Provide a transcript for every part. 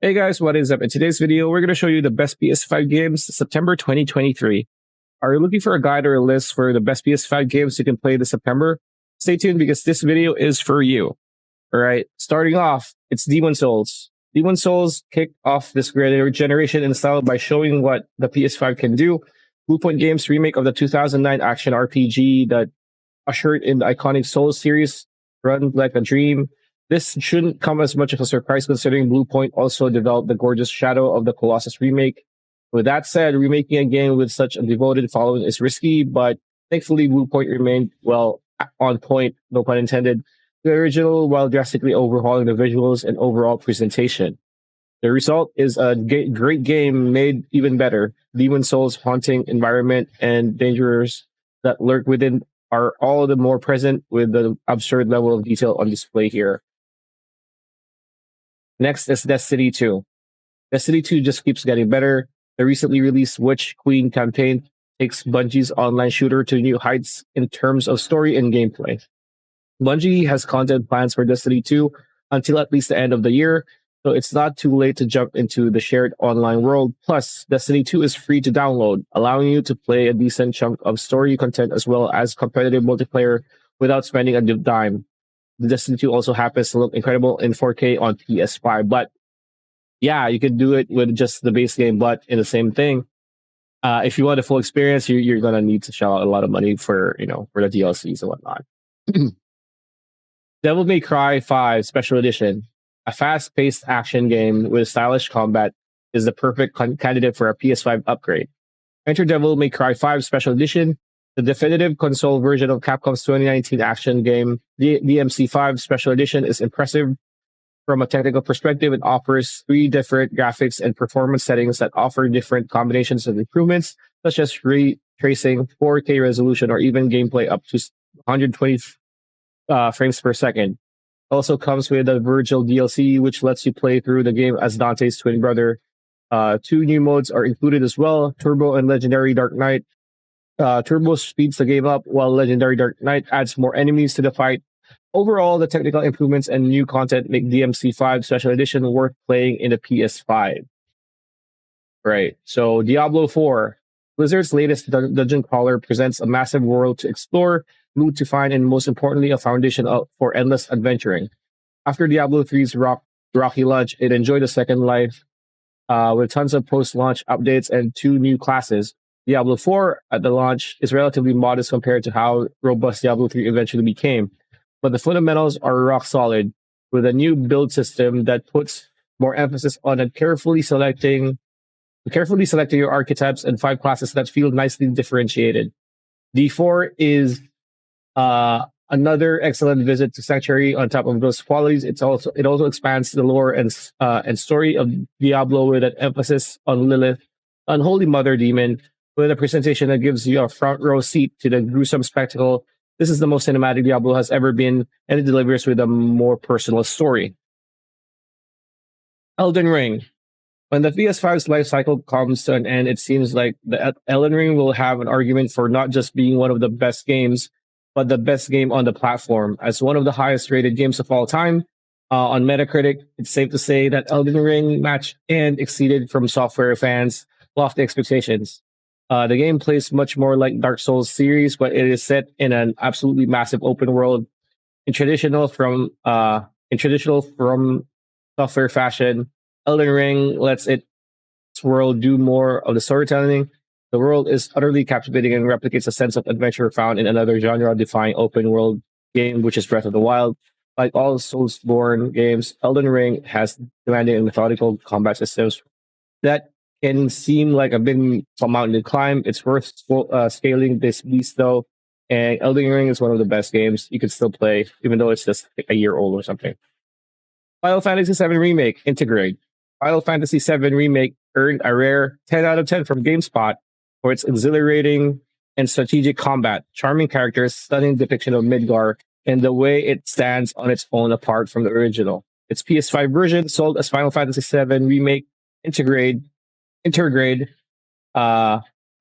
Hey guys, what is up? In today's video, we're going to show you the best PS5 games September 2023. Are you looking for a guide or a list for the best PS5 games you can play this September? Stay tuned because this video is for you. All right, starting off, it's Demon Souls. Demon Souls kicked off this generation in style by showing what the PS5 can do. Bluepoint Games' remake of the 2009 action RPG that ushered in the iconic Souls series run like a dream. This shouldn't come as much of a surprise considering Bluepoint also developed the gorgeous Shadow of the Colossus remake. With that said, remaking a game with such a devoted following is risky, but thankfully Bluepoint remained, well, on point, no pun intended, the original while drastically overhauling the visuals and overall presentation. The result is a great game made even better. Demon Souls' haunting environment and dangers that lurk within are all the more present with the absurd level of detail on display here. Next is Destiny 2. Destiny 2 just keeps getting better. The recently released Witch Queen campaign takes Bungie's online shooter to new heights in terms of story and gameplay. Bungie has content plans for Destiny 2 until at least the end of the year, so it's not too late to jump into the shared online world. Plus, Destiny 2 is free to download, allowing you to play a decent chunk of story content as well as competitive multiplayer without spending a dime. The Destiny 2 also happens to look incredible in 4K on PS5, but yeah, you could do it with just the base game, but in the same thing. If you want a full experience, you're gonna need to shell out a lot of money for for the DLCs and whatnot. Devil May Cry 5 Special Edition, a fast-paced action game with stylish combat, is the perfect candidate for a PS5 upgrade. Enter Devil May Cry 5 Special Edition, the definitive console version of Capcom's 2019 action game. The DMC5 Special Edition is impressive from a technical perspective. It offers 3 different graphics and performance settings that offer different combinations of improvements, such as ray tracing, 4K resolution, or even gameplay up to 120 frames per second. Also comes with a Virgil DLC, which lets you play through the game as Dante's twin brother. 2 new modes are included as well, Turbo and Legendary Dark Knight. Turbo speeds the game up, while Legendary Dark Knight adds more enemies to the fight. Overall, the technical improvements and new content make DMC5 Special Edition worth playing in the PS5. Right, so Diablo 4. Blizzard's latest dungeon crawler presents a massive world to explore, loot to find, and most importantly, a foundation for endless adventuring. After Diablo 3's rocky launch, it enjoyed a second life with tons of post-launch updates and 2 new classes. Diablo 4 at the launch is relatively modest compared to how robust Diablo 3 eventually became, but the fundamentals are rock solid with a new build system that puts more emphasis on carefully selecting your archetypes and 5 classes that feel nicely differentiated. D4 is another excellent visit to Sanctuary. On top of those qualities, it also expands the lore and story of Diablo with an emphasis on Lilith, Unholy Mother Demon, with a presentation that gives you a front row seat to the gruesome spectacle. This is the most cinematic Diablo has ever been, and it delivers with a more personal story. Elden Ring. When the PS5's life cycle comes to an end, it seems like the Elden Ring will have an argument for not just being one of the best games, but the best game on the platform. As one of the highest rated games of all time, on Metacritic, it's safe to say that Elden Ring matched and exceeded from software fans' lofty expectations. The game plays much more like Dark Souls series, but it is set in an absolutely massive open world in traditional from software fashion. Elden Ring lets its world do more of the storytelling. The world is utterly captivating and replicates a sense of adventure found in another genre-defying open world game, which is Breath of the Wild. Like all Soulsborne games, Elden Ring has demanding and methodical combat systems that can seem like a big mountain to climb. It's worth scaling this beast though, and Elden Ring is one of the best games you can still play, even though it's just like a year old or something. Final Fantasy VII Remake Integrate. Final Fantasy VII Remake earned a rare 10 out of 10 from GameSpot for its exhilarating and strategic combat, charming characters, stunning depiction of Midgar, and the way it stands on its own apart from the original. Its PS5 version, sold as Final Fantasy VII Remake Intergrade, majorly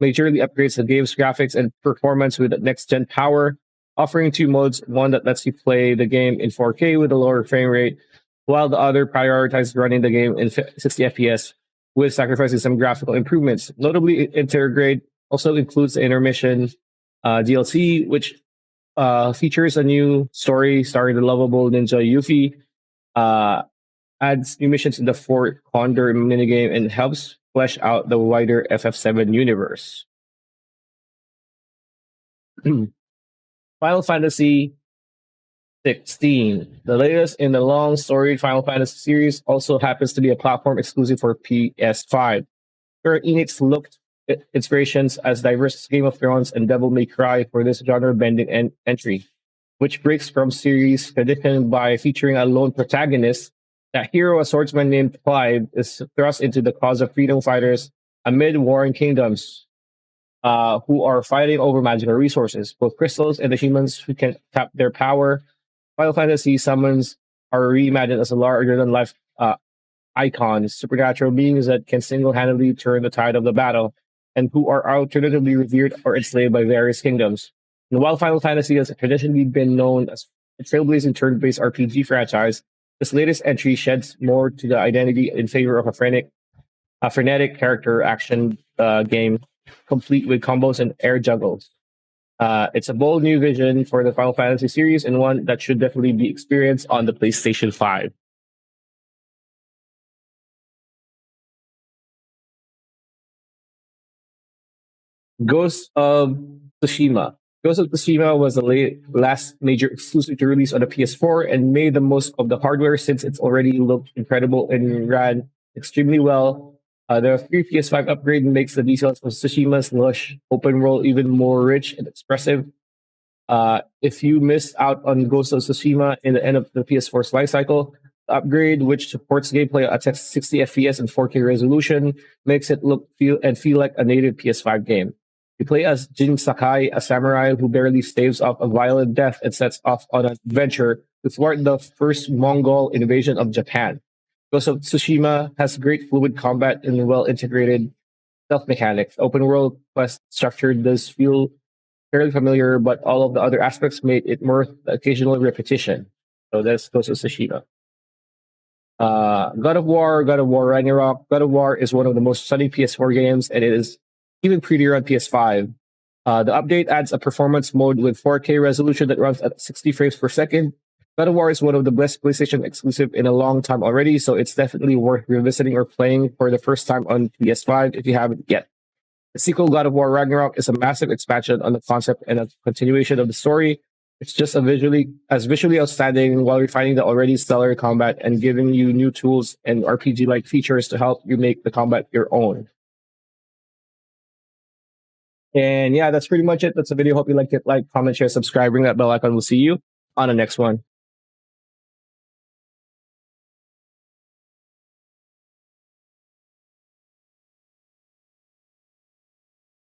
upgrades the game's graphics and performance with next-gen power, offering 2 modes, one that lets you play the game in 4K with a lower frame rate, while the other prioritized running the game in 60 FPS with sacrificing some graphical improvements. Notably, Intergrade also includes the intermission DLC, which features a new story starring the lovable ninja Yuffie, uh, adds new missions in the Fort Condor minigame, and helps flesh out the wider FF7 universe. Final Fantasy 16. The latest in the long storied Final Fantasy series also happens to be a platform exclusive for PS5. Square Enix looked at inspirations as diverse as Game of Thrones and Devil May Cry for this genre-bending entry, which breaks from series tradition by featuring a lone protagonist. That hero, a swordsman named Clive, is thrust into the cause of freedom fighters amid warring kingdoms who are fighting over magical resources, both crystals and the humans who can tap their power. Final Fantasy summons are reimagined as a larger than life icons, supernatural beings that can single handedly turn the tide of the battle, and who are alternatively revered or enslaved by various kingdoms. And while Final Fantasy has traditionally been known as a trailblazing turn based RPG franchise, this latest entry sheds more to the identity in favor of a frenetic character action game complete with combos and air juggles. It's a bold new vision for the Final Fantasy series and one that should definitely be experienced on the PlayStation 5. Ghost of Tsushima. Ghost of Tsushima was the last major exclusive to release on the PS4 and made the most of the hardware since it's already looked incredible and ran extremely well. The free PS5 upgrade makes the details of Tsushima's lush open world even more rich and expressive. If you missed out on Ghost of Tsushima in the end of the PS4's life cycle, the upgrade, which supports gameplay at 60 FPS and 4K resolution, makes it feel like a native PS5 game. You play as Jin Sakai, a samurai who barely staves off a violent death and sets off on an adventure to thwart the first Mongol invasion of Japan. Ghost of Tsushima has great fluid combat and well integrated stealth mechanics. Open world quest structure does feel fairly familiar, but all of the other aspects made it worth the occasional repetition. So that's Ghost of Tsushima. God of War Ragnarok. God of War is one of the most stunning PS4 games, and it is even prettier on PS5. The update adds a performance mode with 4K resolution that runs at 60 frames per second. God of War is one of the best PlayStation exclusive in a long time already, so it's definitely worth revisiting or playing for the first time on PS5 if you haven't yet. The sequel, God of War Ragnarok, is a massive expansion on the concept and a continuation of the story. It's just visually outstanding while refining the already stellar combat and giving you new tools and RPG-like features to help you make the combat your own. And yeah, that's pretty much it. That's the video. Hope you liked it. Like, comment, share, subscribe, ring that bell icon. We'll see you on the next one.